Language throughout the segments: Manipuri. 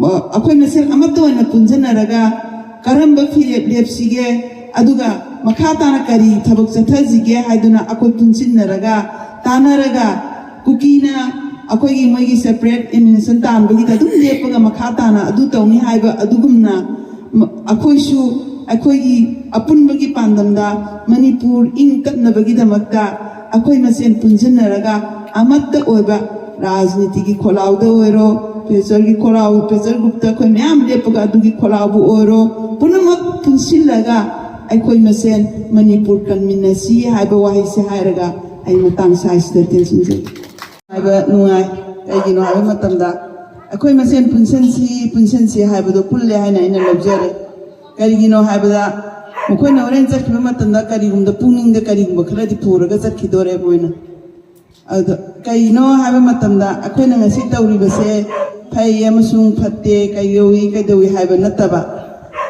ꯑꯩꯈꯣꯏ ꯃꯁꯦꯜ ꯑꯃꯠꯇ ꯑꯣꯏꯅ ꯄꯨꯟꯖꯟꯅꯔꯒ ꯀꯔꯝꯕ ꯐꯤꯔꯦꯞ ꯂꯦꯞꯁꯤꯒꯦ ꯑꯗꯨꯒ ꯃꯈꯥ ꯇꯥꯅ ꯀꯔꯤ ꯊꯕꯛ ꯆꯠꯊꯁꯤꯒꯦ ꯍꯥꯏꯗꯨꯅ ꯑꯩꯈꯣꯏ ꯄꯨꯟꯁꯤꯟꯅꯔꯒ ꯇꯥꯟꯅꯔꯒ ꯀꯨꯀꯤꯅ ꯑꯩꯈꯣꯏꯒꯤ ꯃꯣꯏꯒꯤ ꯁꯦꯄꯔꯦꯠ ꯑꯦꯗꯃꯤꯅꯤꯁꯇ꯭ꯔꯦꯁꯟ ꯇꯥꯟꯕꯒꯤꯗ ꯑꯗꯨꯝ ꯂꯦꯞꯄꯒ ꯃꯈꯥ ꯇꯥꯅ ꯑꯗꯨ ꯇꯧꯅꯤ ꯍꯥꯏꯕ ꯑꯗꯨꯒꯨꯝꯅ ꯑꯩꯈꯣꯏꯁꯨ ꯑꯩꯈꯣꯏꯒꯤ ꯑꯄꯨꯟꯕꯒꯤ ꯄꯥꯟꯗꯝꯗ ꯃꯅꯤꯄꯨꯔ ꯏꯪ ꯇꯞꯅꯕꯒꯤꯗꯃꯛꯇ ꯑꯩꯈꯣꯏ ꯃꯁꯦꯟ ꯄꯨꯟꯁꯤꯟꯅꯔꯒ ꯑꯃꯠꯇ ꯑꯣꯏꯕ ꯔꯥꯖꯅꯤꯇꯤꯒꯤ ꯈꯣꯜꯂꯥꯎꯗ ꯑꯣꯏꯔꯣ ꯄꯦꯆꯔꯒꯤ ꯈꯣꯜꯂꯥꯎ ꯄꯦꯆꯔ ꯒ꯭ꯔꯨꯞꯇ ꯑꯩꯈꯣꯏ ꯃꯌꯥꯝ ꯂꯦꯞꯄꯒ ꯑꯗꯨꯒꯤ ꯈꯣꯜꯂꯥꯎꯕꯨ ꯑꯣꯏꯔꯣ ꯄꯨꯝꯅꯃꯛ ꯄꯨꯟꯁꯤꯜꯂꯒ ꯑꯩꯈꯣꯏ ꯃꯁꯦꯟ ꯃꯅꯤꯄꯨꯔ ꯀꯟꯃꯤꯟꯅꯁꯤ ꯍꯥꯏꯕ ꯋꯥꯍꯩꯁꯦ ꯍꯥꯏꯔꯒ ꯑꯩ ꯃꯇꯥꯡ ꯁꯥꯏꯁꯤꯗ ꯇꯦꯟꯁꯤꯟꯖꯩ ꯍꯥꯏꯕ ꯅꯨꯡꯉꯥꯏ ꯀꯩꯒꯤꯅꯣ ꯍꯥꯏꯕ ꯃꯇꯝꯗ ꯑꯩꯈꯣই ꯃꯁꯦꯟ ꯄꯨꯟꯁꯤꯟꯁꯤ ꯍꯥꯏꯕꯗꯣ ꯄꯨꯜꯂꯦ ꯍꯥꯏꯅ ꯑꯩꯅ ꯂꯧꯖꯔꯦ ꯀꯔꯤꯒꯤꯅꯣ ꯍꯥꯏꯕꯗ ꯃꯈꯣꯏꯅ ꯍꯣꯔꯦꯟ ꯆꯠꯈꯤꯕ ꯃꯇꯝꯗ ꯀꯔꯤꯒꯨꯝꯕ ꯄꯨꯛꯅꯤꯡꯗ ꯀꯔꯤꯒꯨꯝꯕ ꯈꯔꯗꯤ ꯄꯨꯔꯒ ꯆꯠꯈꯤꯗꯣꯔꯦ ꯃꯣꯏꯅ ꯑꯗꯨ ꯀꯩꯅꯣ ꯍꯥꯏꯕ ꯃꯇꯝꯗ ꯑꯩꯈꯣꯏꯅ ꯉꯁꯤ ꯇꯧꯔꯤꯕꯁꯦ ꯐꯩ ꯑꯃꯁꯨꯡ ꯐꯠꯇꯦ ꯀꯩꯗꯧꯏ ꯍꯥꯏꯕ ꯅꯠꯇꯕ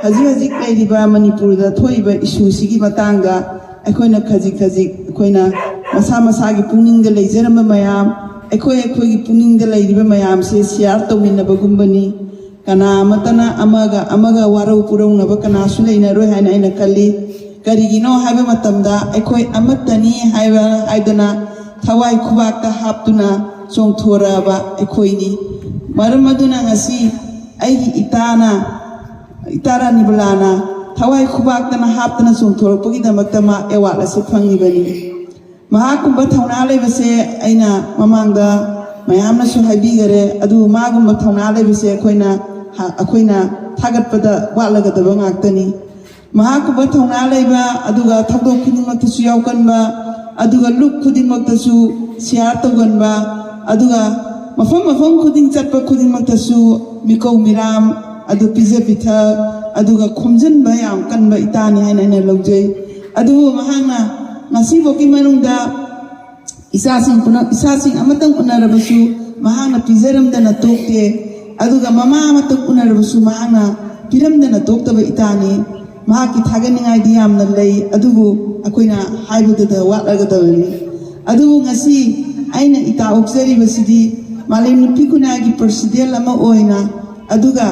ꯍꯧꯖꯤꯛ ꯂꯩꯔꯤꯕ ꯃꯅꯤꯄꯨꯔꯗ ꯊꯣꯛꯏꯕ ꯏꯁꯨꯁꯤꯒꯤ ꯃꯇꯥꯡꯗ ꯑꯩꯈꯣꯏꯅ ꯈꯖꯤꯛ ꯑꯩꯈꯣꯏꯅ ꯃꯁꯥ ꯃꯁꯥꯒꯤ ꯄꯨꯛꯅꯤꯡꯗ ꯂꯩꯖꯔꯝꯕ ꯃꯌꯥꯝ ꯑꯩꯈꯣꯏꯒꯤ ꯄꯨꯛꯅꯤꯡꯗ ꯂꯩꯔꯤꯕ ꯃꯌꯥꯝꯁꯦ ꯁꯤꯌꯥꯔ ꯇꯧꯃꯤꯟꯅꯕꯒꯨꯝꯕꯅꯤ ꯀꯅꯥ ꯑꯃꯠꯇꯅ ꯑꯃꯒ ꯋꯥꯔꯧ ꯄꯨꯔꯧꯅꯕ ꯀꯅꯥꯁꯨ ꯂꯩꯅꯔꯣꯏ ꯍꯥꯏꯅ ꯑꯩꯅ ꯈꯜꯂꯤ ꯀꯔꯤꯒꯤꯅꯣ ꯍꯥꯏꯕ ꯃꯇꯝꯗ ꯑꯩꯈꯣꯏ ꯑꯃꯠꯇꯅꯤ ꯍꯥꯏꯗꯅ ꯊꯋꯥꯏ ꯈꯨꯕꯥꯛꯇ ꯍꯥꯞꯇꯨꯅ ꯆꯣꯡꯊꯣꯔꯛꯑꯕ ꯑꯩꯈꯣꯏꯅꯤ ꯃꯔꯝ ꯑꯗꯨꯅ ꯉꯁꯤ ꯑꯩꯒꯤ ꯏꯇꯥ ꯔꯥꯅꯤꯕꯂꯥꯅ ꯊꯋꯥꯏ ꯈꯨꯕꯥꯛꯇꯅ ꯍꯥꯞꯇꯅ ꯆꯣꯡꯊꯣꯔꯛꯄꯒꯤꯗꯃꯛꯇ ꯃꯥ ꯑꯦꯋꯥꯔꯗ ꯑꯁꯤ ꯐꯪꯉꯤꯕꯅꯤ ꯃꯍꯥꯛꯀꯨꯝꯕ ꯊꯧꯅꯥ ꯂꯩꯕꯁꯦ ꯑꯩꯅ ꯃꯃꯥꯡꯗ ꯃꯌꯥꯝꯅꯁꯨ ꯍꯥꯏꯕꯤꯈꯔꯦ ꯑꯗꯨꯕꯨ ꯃꯥꯒꯨꯝꯕ ꯊꯧꯅꯥ ꯂꯩꯕꯁꯦ ꯑꯩꯈꯣꯏꯅ ꯊꯥꯒꯠꯄꯗ ꯋꯥꯠꯂꯒꯗꯕ ꯉꯥꯛꯇꯅꯤ ꯃꯍꯥꯛꯀꯨꯝꯕ ꯊꯧꯅꯥ ꯂꯩꯕ ꯑꯗꯨꯒ ꯊꯧꯗꯣꯛ ꯈꯨꯗꯤꯡꯃꯛꯇꯁꯨ ꯌꯥꯎꯒꯟꯕ ꯑꯗꯨꯒ ꯂꯨꯞ ꯈꯨꯗꯤꯡꯃꯛꯇꯁꯨ ꯁꯤꯌꯥꯔ ꯇꯧꯒꯟꯕ ꯑꯗꯨꯒ ꯃꯐꯝ ꯈꯨꯗꯤꯡ ꯆꯠꯄ ꯈꯨꯗꯤꯡꯃꯛꯇꯁꯨ ꯃꯤꯀꯧ ꯃꯤꯔꯥꯝ ꯑꯗꯨ ꯄꯤꯖ ꯄꯤꯊꯛ ꯑꯗꯨꯒ ꯈꯣꯝꯖꯤꯟꯕ ꯌꯥꯝ ꯀꯟꯕ ꯏꯇꯥꯅꯤ ꯍꯥꯏꯅ ꯑꯩꯅ ꯂꯧꯖꯩ ꯑꯗꯨꯕꯨ ꯃꯍꯥꯛꯅ ꯉꯁꯤꯐꯥꯎꯒꯤ ꯃꯅꯨꯡꯗ ꯏꯆꯥꯁꯤꯡ ꯑꯃꯇꯪ ꯎꯅꯔꯕꯁꯨ ꯃꯍꯥꯛꯅ ꯄꯤꯖꯔꯝꯗꯅ ꯇꯣꯛꯇꯦ ꯑꯗꯨꯒ ꯃꯃꯥ ꯑꯃꯇꯪ ꯎꯅꯔꯕꯁꯨ ꯃꯍꯥꯛꯅ ꯄꯤꯔꯝꯗꯅ ꯇꯣꯛꯇꯕ ꯏꯇꯥꯅꯤ ꯃꯍꯥꯛꯀꯤ ꯊꯥꯒꯠꯅꯤꯡꯉꯥꯏꯗꯤ ꯌꯥꯝꯅ ꯂꯩ ꯑꯗꯨꯕꯨ ꯑꯩꯈꯣꯏꯅ ꯍꯥꯏꯕꯗꯨꯗ ꯋꯥꯠꯂꯒꯗꯕꯅꯤ ꯑꯗꯨꯕꯨ ꯉꯁꯤ ꯑꯩꯅ ꯏꯇꯥ ꯑꯣꯛꯆꯔꯤꯕꯁꯤꯗꯤ ꯃꯥꯂꯦꯝ ꯅꯨꯄꯤ ꯈꯨꯟꯅꯥꯏꯒꯤ ꯄ꯭ꯔꯁꯤꯗꯦꯟ ꯑꯃ ꯑꯣꯏꯅ ꯑꯗꯨꯒ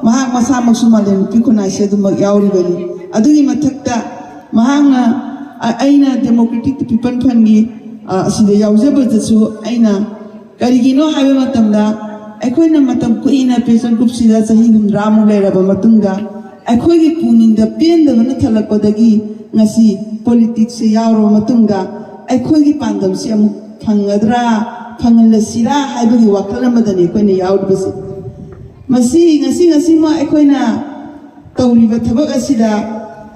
ꯃꯍꯥꯛ ꯃꯁꯥꯃꯛꯁꯨ ꯃꯥꯂꯦꯝ ꯅꯨꯄꯤ ꯈꯨꯟꯅꯥꯏꯁꯦ ꯑꯗꯨꯃꯛ ꯌꯥꯎꯔꯤꯕꯅꯤ ꯑꯗꯨꯒꯤ ꯃꯊꯛꯇ ꯃꯍꯥꯛꯅ ꯑꯩꯅ ꯗꯦꯃꯣꯀ꯭ꯔꯦꯇꯤꯛ ꯄꯤꯄꯜ ꯐꯟꯒꯤ ꯑꯁꯤꯗ ꯌꯥꯎꯖꯕꯗꯁꯨ ꯑꯩꯅ ꯀꯔꯤꯒꯤꯅꯣ ꯍꯥꯏꯕ ꯃꯇꯝꯗ ꯑꯩꯈꯣꯏꯅ ꯃꯇꯝ ꯀꯨꯏꯅ ꯄꯦꯁꯟ ꯒ꯭ꯔꯨꯞꯁꯤꯗ ꯆꯍꯤ 8 ꯂꯩꯔꯕ ꯃꯇꯨꯡꯗ ꯑꯩꯈꯣꯏꯒꯤ ꯄꯨꯛꯅꯤꯡꯗ ꯄꯦꯟꯗꯕꯅ ꯊꯜꯂꯛꯄꯗꯒꯤ ꯉꯁꯤ ꯄꯣꯂꯤꯇꯤꯛꯁꯁꯦ ꯌꯥꯎꯔꯕ ꯃꯇꯨꯡꯗ ꯑꯩꯈꯣꯏꯒꯤ ꯄꯥꯟꯗꯝꯁꯤ ꯑꯃꯨꯛ ꯐꯪꯍꯜꯂꯁꯤꯔꯥ ꯍꯥꯏꯕꯒꯤ ꯋꯥꯈꯜ ꯑꯃꯗꯅꯤ ꯑꯩꯈꯣꯏꯅ ꯌꯥꯎꯔꯤꯕꯁꯤ ꯃꯁꯤ ꯉꯁꯤꯃꯛ ꯑꯩꯈꯣꯏꯅ ꯇꯧꯔꯤꯕ ꯊꯕꯛ ꯑꯁꯤꯗ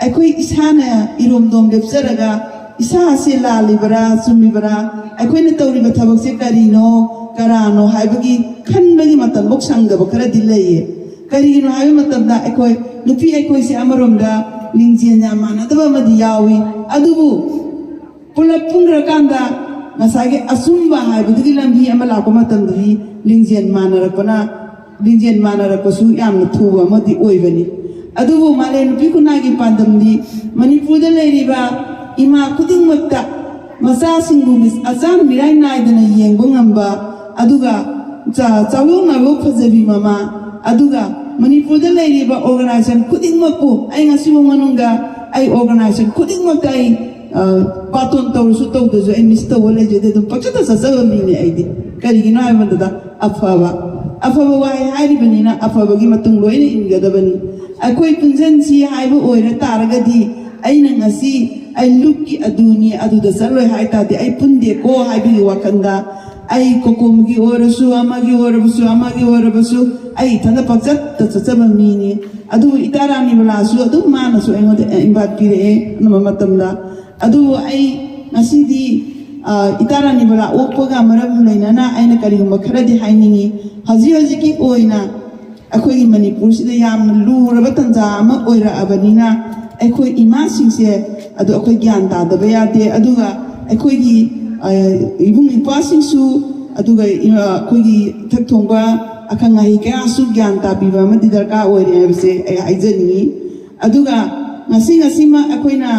ꯑꯩꯈꯣꯏ ꯏꯁꯥꯅ ꯏꯔꯣꯝꯗꯣꯝ ꯂꯦꯞꯆꯔꯒ ꯏꯁꯥꯁꯦ ꯂꯥꯜꯂꯤꯕꯔꯥ ꯆꯨꯝꯃꯤꯕꯔꯥ ꯑꯩꯈꯣꯏꯅ ꯇꯧꯔꯤꯕ ꯊꯕꯛꯁꯦ ꯀꯔꯥꯅꯣ ꯍꯥꯏꯕꯒꯤ ꯈꯟꯕꯒꯤ ꯃꯇꯝꯐꯥꯎ ꯁꯪꯗꯕ ꯈꯔꯗꯤ ꯂꯩꯌꯦ ꯀꯔꯤꯒꯤꯅꯣ ꯍꯥꯏꯕ ꯃꯇꯝꯗ ꯑꯩꯈꯣꯏꯁꯦ ꯑꯃꯔꯣꯝꯗ ꯂꯤꯡꯖꯦꯜ ꯌꯥꯝ ꯃꯥꯟꯅꯗꯕ ꯑꯃꯗꯤ ꯌꯥꯎꯏ ꯑꯗꯨꯕꯨ ꯄꯨꯂꯞ ꯄꯨꯟꯈ꯭ꯔꯀꯥꯟꯗ ꯉꯁꯥꯏꯒꯤ ꯑꯆꯨꯝꯕ ꯍꯥꯏꯕꯗꯨꯒꯤ ꯂꯝꯕꯤ ꯑꯃ ꯂꯥꯛꯄ ꯃꯇꯝꯗꯗꯤ ꯂꯤꯡꯖꯦꯜ ꯃꯥꯟꯅꯔꯛꯄꯁꯨ ꯌꯥꯝꯅ ꯊꯨꯕ ꯑꯃꯗꯤ ꯑꯣꯏꯕꯅꯤ ꯑꯗꯨꯕꯨ ꯃꯥꯂꯦꯝ ꯅꯨꯄꯤ ꯈꯨꯟꯅꯥꯏꯒꯤ ꯄꯥꯟꯗꯝꯗꯤ ꯃꯅꯤꯄꯨꯔꯗ ꯂꯩꯔꯤꯕ ꯏꯃꯥ ꯈꯨꯗꯤꯡꯃꯛꯇ ꯃꯆꯥꯁꯤꯡꯕꯨ ꯑꯆꯥꯟ ꯃꯤꯔꯥꯏ ꯅꯥꯏꯗꯅ ꯌꯦꯡꯕ ꯉꯝꯕ ꯑꯗꯨꯒ ꯆꯥꯎꯌꯣꯛꯅꯕ ꯐꯖꯕꯤ ꯃꯃꯥ ꯑꯗꯨꯒ ꯃꯅꯤꯄꯨꯔꯗ ꯂꯩꯔꯤꯕ ꯑꯣꯔꯒꯅꯥꯏꯖꯦꯁꯟ ꯈꯨꯗꯤꯡꯃꯛꯄꯨ ꯑꯩ ꯉꯁꯤꯐꯥꯎ ꯃꯅꯨꯡꯗ ꯑꯩ ꯑꯣꯔꯒꯅꯥꯏꯖꯦꯁꯟ ꯈꯨꯗꯤꯡꯃꯛꯇ ꯑꯩ ꯕꯥꯇꯣꯟ ꯇꯧꯔꯁꯨ ꯇꯧꯗ꯭ꯔꯁꯨ ꯑꯩ ꯃꯤꯁ ꯇꯧꯕ ꯂꯩꯖꯗꯦ ꯑꯗꯨꯝ ꯆꯠꯆꯕ ꯃꯤꯅꯦ ꯑꯩꯗꯤ ꯀꯔꯤꯒꯤꯅꯣ ꯍꯥꯏꯕ ꯃꯇꯝꯗ ꯑꯐꯕ ꯋꯥꯍꯩ ꯍꯥꯏꯔꯤꯕꯅꯤꯅ ꯑꯐꯕꯒꯤ ꯃꯇꯨꯡ ꯂꯣꯏꯅ ꯏꯟꯒꯗꯕꯅꯤ ꯑꯩꯈꯣꯏ ꯄꯨꯟꯁꯤꯟꯁꯤ ꯍꯥꯏꯕ ꯑꯣꯏꯔ ꯇꯥꯔꯒꯗꯤ ꯑꯩꯅ ꯉꯁꯤ ꯑꯩ ꯂꯨꯞꯀꯤ ꯑꯗꯨꯅꯤ ꯑꯗꯨꯗ ꯆꯠꯂꯣꯏ ꯍꯥꯏ ꯇꯥꯔꯗꯤ ꯑꯩ ꯄꯨꯟꯗꯦꯀꯣ ꯍꯥꯏꯕꯒꯤ ꯋꯥꯈꯜꯗ ꯑꯩ ꯀꯣꯀꯣꯝꯒꯤ ꯑꯣꯏꯔꯁꯨ ꯑꯃꯒꯤ ꯑꯣꯏꯔꯕꯁꯨ ꯑꯩ ꯏꯊꯟꯗ ꯄꯪꯆꯠꯇ ꯆꯠꯆꯕ ꯃꯤꯅꯤ ꯑꯗꯨꯕꯨ ꯏꯇꯥ ꯔꯥꯅꯤꯕꯂꯥꯁꯨ ꯑꯗꯨꯝ ꯃꯥꯅꯁꯨ ꯑꯩꯉꯣꯟꯗ ꯏꯟꯚꯥꯏꯠ ꯄꯤꯔꯛꯑꯦ ꯑꯅꯝꯕ ꯃꯇꯝꯗ ꯑꯗꯨꯕꯨ ꯑꯩ ꯉꯁꯤꯗꯤ ꯏꯇꯥ ꯔꯥꯅꯤꯕꯂꯥ ꯑꯣꯛꯄꯒ ꯃꯔꯝ ꯂꯩꯅꯅ ꯑꯩꯅ ꯀꯔꯤꯒꯨꯝꯕ ꯈꯔꯗꯤ ꯍꯥꯏꯅꯤꯡꯉꯤ ꯍꯧꯖꯤꯛꯀꯤ ꯑꯣꯏꯅ ꯑꯩꯈꯣꯏꯒꯤ ꯃꯅꯤꯄꯨꯔꯁꯤꯗ ꯌꯥꯝꯅ ꯂꯨꯔꯕ ꯇꯟꯖꯥ ꯑꯃ ꯑꯣꯏꯔꯛꯑꯕꯅꯤ나 ꯑꯩꯈꯣꯏ ꯏꯃꯥꯁꯤꯡꯁꯦ ꯑꯗꯨ ꯑꯩꯈꯣꯏ ꯒ꯭ꯌꯥꯟ ꯇꯥꯗꯕ ꯌꯥꯗꯦ ꯑꯗꯨꯒ ꯑꯩꯈꯣꯏꯒꯤ इबुंग इपासिंगसु अदुगा अखोगी इथक थोंबा अखंग अहि कयासु ज्ञान ताबीबा अमदि दरकार ओइरे हाइबसे अय हाइजनी अदुगा ngasi अखोइना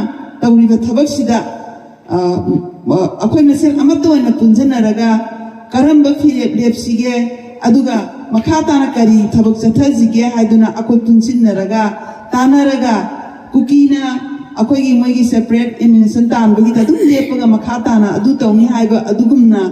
तौरिबा थबकसिदा अखोइ मसेल अमत्तो ओइना पुंजनरगा Karamba फिरेप लेपसिगे अदुगा makhatana kari thabak chathajige haiduna akoi punsinaraga tanaraga kukina akoi gi moigi separate emission tan bagi ta dum lepaga makhatana adu tawni haiba adugumna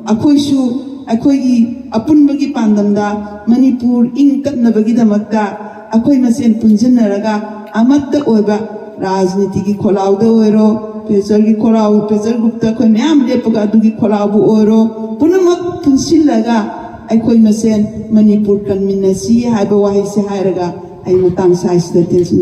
akoi su akoi gi apun bagi pandamda manipur ing katna bagi damakta akoi masen punsinaraga amatta oiba rajniti gi kholauda oiro Pesar ki kholau pesar gupta koi myam lepaga adu gi kholau bu oiro punamak punsilaga aikoi masen manipur kanminasi haiba wahi se hairaga ai matang sais da tensin